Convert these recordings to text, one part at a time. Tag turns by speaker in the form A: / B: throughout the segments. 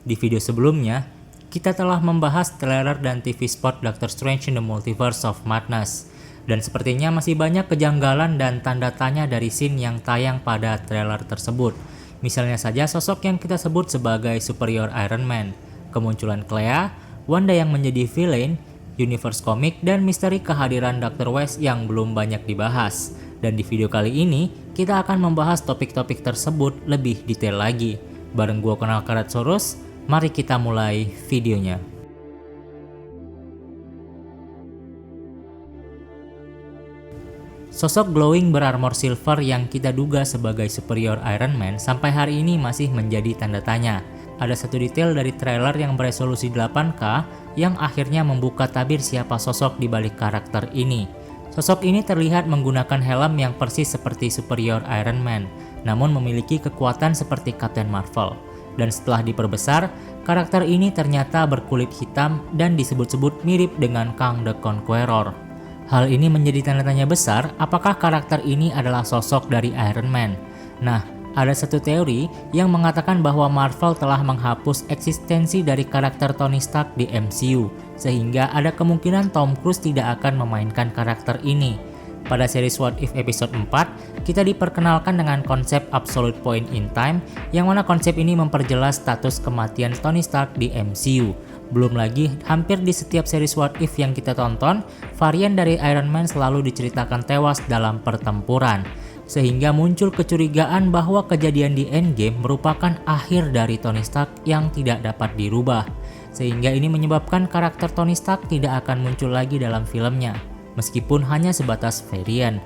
A: Di video sebelumnya, kita telah membahas trailer dan TV spot Doctor Strange in the Multiverse of Madness. Dan sepertinya masih banyak kejanggalan dan tanda tanya dari scene yang tayang pada trailer tersebut. Misalnya saja sosok yang kita sebut sebagai Superior Iron Man, kemunculan Clea, Wanda yang menjadi villain, universe komik, dan misteri kehadiran Dr. West yang belum banyak dibahas. Dan di video kali ini, kita akan membahas topik-topik tersebut lebih detail lagi. Bareng gua Konal Karatsaurus, mari kita mulai videonya. Sosok glowing berarmor silver yang kita duga sebagai Superior Iron Man sampai hari ini masih menjadi tanda tanya. Ada satu detail dari trailer yang beresolusi 8K yang akhirnya membuka tabir siapa sosok di balik karakter ini. Sosok ini terlihat menggunakan helm yang persis seperti Superior Iron Man, namun memiliki kekuatan seperti Captain Marvel. Dan setelah diperbesar, karakter ini ternyata berkulit hitam dan disebut-sebut mirip dengan Kang the Conqueror. Hal ini menjadi tanda tanya besar, apakah karakter ini adalah sosok dari Iron Man? Nah, ada satu teori yang mengatakan bahwa Marvel telah menghapus eksistensi dari karakter Tony Stark di MCU, sehingga ada kemungkinan Tom Cruise tidak akan memainkan karakter ini. Pada series What If episode 4, kita diperkenalkan dengan konsep Absolute Point in Time, yang mana konsep ini memperjelas status kematian Tony Stark di MCU. Belum lagi, hampir di setiap series What If yang kita tonton, varian dari Iron Man selalu diceritakan tewas dalam pertempuran. Sehingga muncul kecurigaan bahwa kejadian di Endgame merupakan akhir dari Tony Stark yang tidak dapat dirubah. Sehingga ini menyebabkan karakter Tony Stark tidak akan muncul lagi dalam filmnya, meskipun hanya sebatas varian.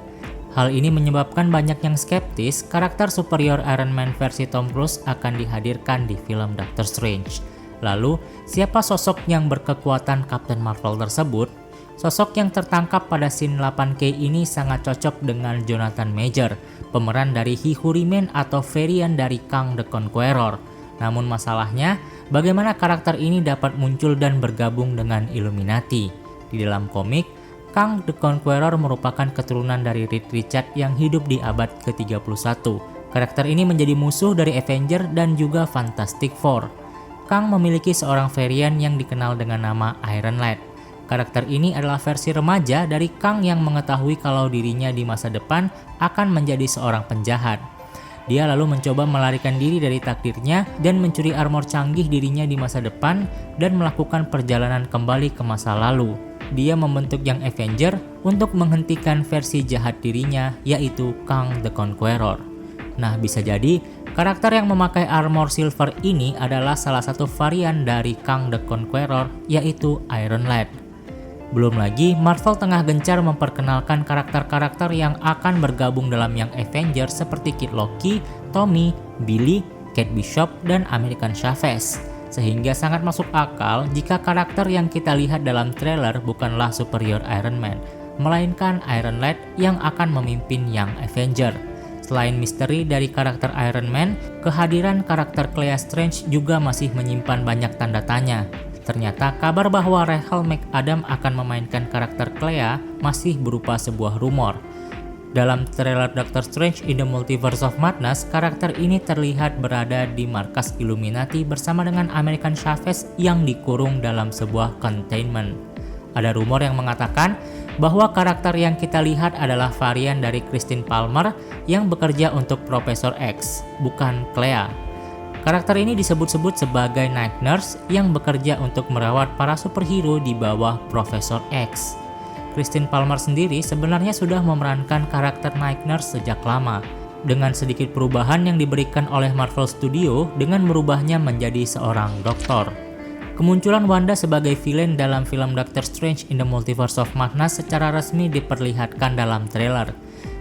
A: Hal ini menyebabkan banyak yang skeptis karakter Superior Iron Man versi Tom Cruise akan dihadirkan di film Doctor Strange. Lalu, siapa sosok yang berkekuatan Captain Marvel tersebut? Sosok yang tertangkap pada scene 8K ini sangat cocok dengan Jonathan Major, pemeran dari He Who Remains atau varian dari Kang the Conqueror. Namun masalahnya, bagaimana karakter ini dapat muncul dan bergabung dengan Illuminati? Di dalam komik, Kang the Conqueror merupakan keturunan dari Reed Richards yang hidup di abad ke-31. Karakter ini menjadi musuh dari Avenger dan juga Fantastic Four. Kang memiliki seorang varian yang dikenal dengan nama Iron Lad. Karakter ini adalah versi remaja dari Kang yang mengetahui kalau dirinya di masa depan akan menjadi seorang penjahat. Dia lalu mencoba melarikan diri dari takdirnya dan mencuri armor canggih dirinya di masa depan dan melakukan perjalanan kembali ke masa lalu. Dia membentuk Young Avenger untuk menghentikan versi jahat dirinya, yaitu Kang the Conqueror. Nah, bisa jadi karakter yang memakai armor silver ini adalah salah satu varian dari Kang the Conqueror, yaitu Iron Lad. Belum lagi, Marvel tengah gencar memperkenalkan karakter-karakter yang akan bergabung dalam Young Avengers seperti Kid Loki, Tommy, Billy, Kate Bishop, dan American Chavez. Sehingga sangat masuk akal jika karakter yang kita lihat dalam trailer bukanlah Superior Iron Man, melainkan Iron Lad yang akan memimpin Young Avenger. Selain misteri dari karakter Iron Man, kehadiran karakter Clea Strange juga masih menyimpan banyak tanda tanya. Ternyata kabar bahwa Rachel McAdams akan memainkan karakter Clea masih berupa sebuah rumor. Dalam trailer Doctor Strange in the Multiverse of Madness, karakter ini terlihat berada di markas Illuminati bersama dengan American Chavez yang dikurung dalam sebuah containment. Ada rumor yang mengatakan bahwa karakter yang kita lihat adalah varian dari Christine Palmer yang bekerja untuk Profesor X, bukan Clea. Karakter ini disebut-sebut sebagai Night Nurse yang bekerja untuk merawat para superhero di bawah Profesor X. Christine Palmer sendiri sebenarnya sudah memerankan karakter Night Nurse sejak lama, dengan sedikit perubahan yang diberikan oleh Marvel Studio dengan merubahnya menjadi seorang doktor. Kemunculan Wanda sebagai villain dalam film Doctor Strange in the Multiverse of Madness secara resmi diperlihatkan dalam trailer.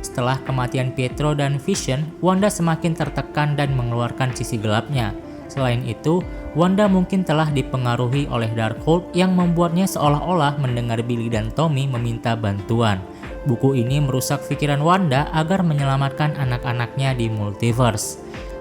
A: Setelah kematian Pietro dan Vision, Wanda semakin tertekan dan mengeluarkan sisi gelapnya. Selain itu, Wanda mungkin telah dipengaruhi oleh Darkhold yang membuatnya seolah-olah mendengar Billy dan Tommy meminta bantuan. Buku ini merusak pikiran Wanda agar menyelamatkan anak-anaknya di multiverse.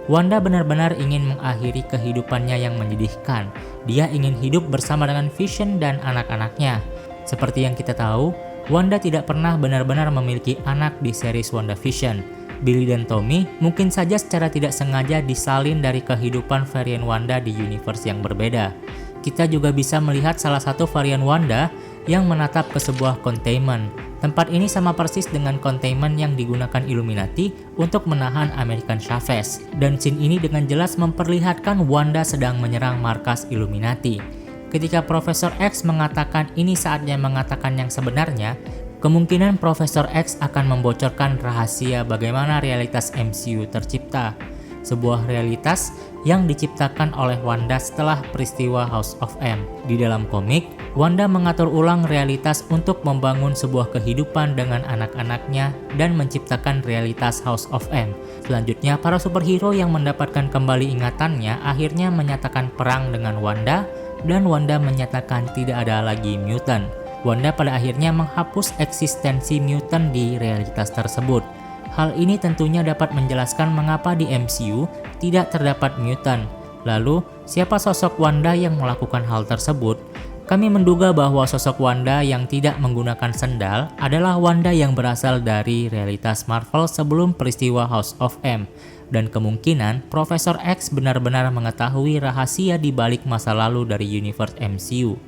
A: Wanda benar-benar ingin mengakhiri kehidupannya yang menyedihkan. Dia ingin hidup bersama dengan Vision dan anak-anaknya. Seperti yang kita tahu, Wanda tidak pernah benar-benar memiliki anak di series WandaVision. Billy dan Tommy mungkin saja secara tidak sengaja disalin dari kehidupan varian Wanda di universe yang berbeda. Kita juga bisa melihat salah satu varian Wanda yang menatap ke sebuah containment. Tempat ini sama persis dengan containment yang digunakan Illuminati untuk menahan American Chavez. Dan scene ini dengan jelas memperlihatkan Wanda sedang menyerang markas Illuminati. Ketika Profesor X mengatakan ini saatnya mengatakan yang sebenarnya, kemungkinan Profesor X akan membocorkan rahasia bagaimana realitas MCU tercipta. Sebuah realitas yang diciptakan oleh Wanda setelah peristiwa House of M. Di dalam komik, Wanda mengatur ulang realitas untuk membangun sebuah kehidupan dengan anak-anaknya dan menciptakan realitas House of M. Selanjutnya, para superhero yang mendapatkan kembali ingatannya akhirnya menyatakan perang dengan Wanda, dan Wanda menyatakan tidak ada lagi mutant. Wanda pada akhirnya menghapus eksistensi mutant di realitas tersebut. Hal ini tentunya dapat menjelaskan mengapa di MCU tidak terdapat mutant. Lalu, siapa sosok Wanda yang melakukan hal tersebut? Kami menduga bahwa sosok Wanda yang tidak menggunakan sendal adalah Wanda yang berasal dari realitas Marvel sebelum peristiwa House of M. Dan kemungkinan Profesor X benar-benar mengetahui rahasia di balik masa lalu dari universe MCU.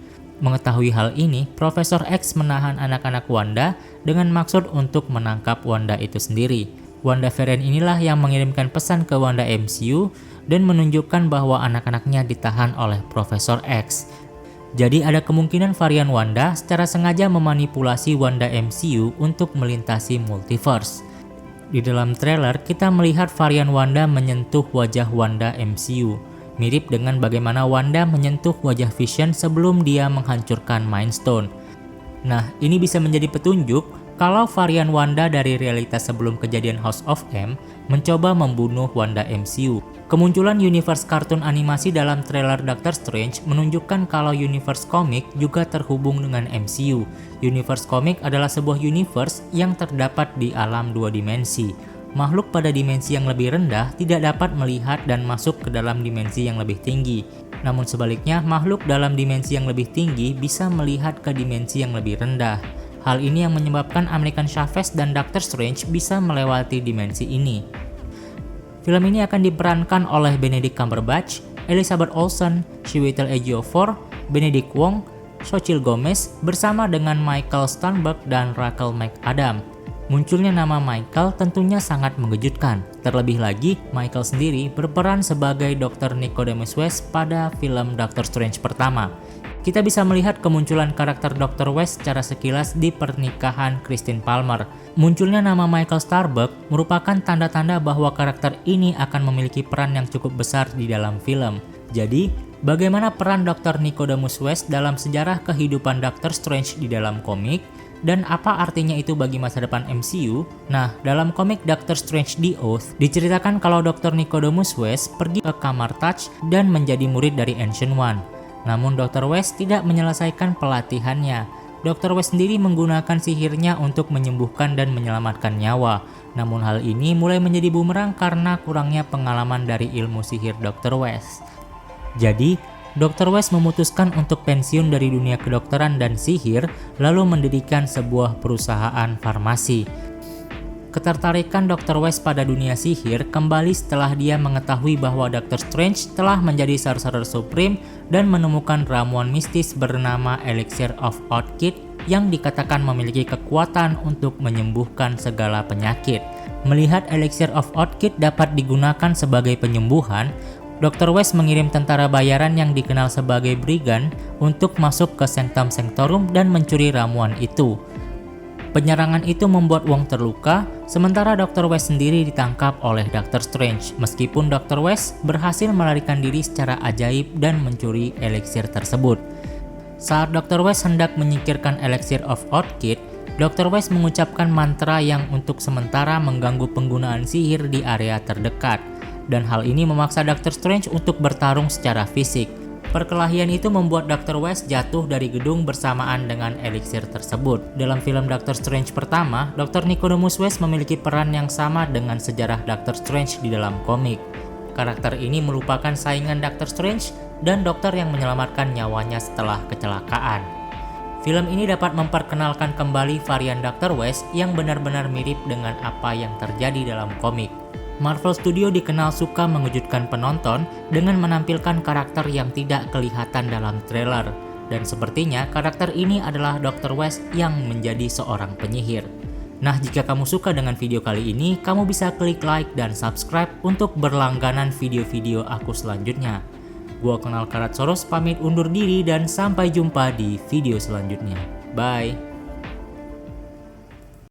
A: Mengetahui hal ini, Profesor X menahan anak-anak Wanda dengan maksud untuk menangkap Wanda itu sendiri. Wanda varian inilah yang mengirimkan pesan ke Wanda MCU dan menunjukkan bahwa anak-anaknya ditahan oleh Profesor X. Jadi ada kemungkinan varian Wanda secara sengaja memanipulasi Wanda MCU untuk melintasi multiverse. Di dalam trailer, kita melihat varian Wanda menyentuh wajah Wanda MCU. Mirip dengan bagaimana Wanda menyentuh wajah Vision sebelum dia menghancurkan Mind Stone. Nah, ini bisa menjadi petunjuk kalau varian Wanda dari realitas sebelum kejadian House of M mencoba membunuh Wanda MCU. Kemunculan universe kartun animasi dalam trailer Doctor Strange menunjukkan kalau universe komik juga terhubung dengan MCU. Universe komik adalah sebuah universe yang terdapat di alam dua dimensi. Makhluk pada dimensi yang lebih rendah tidak dapat melihat dan masuk ke dalam dimensi yang lebih tinggi. Namun sebaliknya, makhluk dalam dimensi yang lebih tinggi bisa melihat ke dimensi yang lebih rendah. Hal ini yang menyebabkan American Chavez dan Doctor Strange bisa melewati dimensi ini. Film ini akan diperankan oleh Benedict Cumberbatch, Elizabeth Olsen, Chiwetel Ejiofor, Benedict Wong, Xochitl Gomez bersama dengan Michael Stuhlbarg dan Rachel McAdams. Munculnya nama Michael tentunya sangat mengejutkan. Terlebih lagi, Michael sendiri berperan sebagai Dr. Nicodemus West pada film Doctor Strange pertama. Kita bisa melihat kemunculan karakter Dr. West secara sekilas di pernikahan Christine Palmer. Munculnya nama Michael Stuhlbarg merupakan tanda-tanda bahwa karakter ini akan memiliki peran yang cukup besar di dalam film. Jadi, bagaimana peran Dr. Nicodemus West dalam sejarah kehidupan Doctor Strange di dalam komik? Dan apa artinya itu bagi masa depan MCU? Nah, dalam komik Doctor Strange The Oath, diceritakan kalau Dr. Nicodemus West pergi ke kamar Touch dan menjadi murid dari Ancient One. Namun Dr. West tidak menyelesaikan pelatihannya. Dr. West sendiri menggunakan sihirnya untuk menyembuhkan dan menyelamatkan nyawa. Namun hal ini mulai menjadi bumerang karena kurangnya pengalaman dari ilmu sihir Dr. West. Jadi, Dr. West memutuskan untuk pensiun dari dunia kedokteran dan sihir, lalu mendirikan sebuah perusahaan farmasi. Ketertarikan Dr. West pada dunia sihir kembali setelah dia mengetahui bahwa Dr. Strange telah menjadi Sorcerer Supreme dan menemukan ramuan mistis bernama Elixir of Orchid yang dikatakan memiliki kekuatan untuk menyembuhkan segala penyakit. Melihat Elixir of Orchid dapat digunakan sebagai penyembuhan, Dr. West mengirim tentara bayaran yang dikenal sebagai Brigand untuk masuk ke Sanctum Sanctorum dan mencuri ramuan itu. Penyerangan itu membuat Wong terluka, sementara Dr. West sendiri ditangkap oleh Dr. Strange. Meskipun Dr. West berhasil melarikan diri secara ajaib dan mencuri elixir tersebut. Saat Dr. West hendak menyingkirkan Elixir of Orchid, Dr. West mengucapkan mantra yang untuk sementara mengganggu penggunaan sihir di area terdekat. Dan hal ini memaksa Dr. Strange untuk bertarung secara fisik. Perkelahian itu membuat Dr. West jatuh dari gedung bersamaan dengan elixir tersebut. Dalam film Doctor Strange pertama, Dr. Nicodemus West memiliki peran yang sama dengan sejarah Doctor Strange di dalam komik. Karakter ini merupakan saingan Doctor Strange dan dokter yang menyelamatkan nyawanya setelah kecelakaan. Film ini dapat memperkenalkan kembali varian Dr. West yang benar-benar mirip dengan apa yang terjadi dalam komik. Marvel Studio dikenal suka mengejutkan penonton dengan menampilkan karakter yang tidak kelihatan dalam trailer. Dan sepertinya karakter ini adalah Dr. West yang menjadi seorang penyihir. Nah, jika kamu suka dengan video kali ini, kamu bisa klik like dan subscribe untuk berlangganan video-video aku selanjutnya. Gua Kenal Karat Soros pamit undur diri dan sampai jumpa di video selanjutnya. Bye!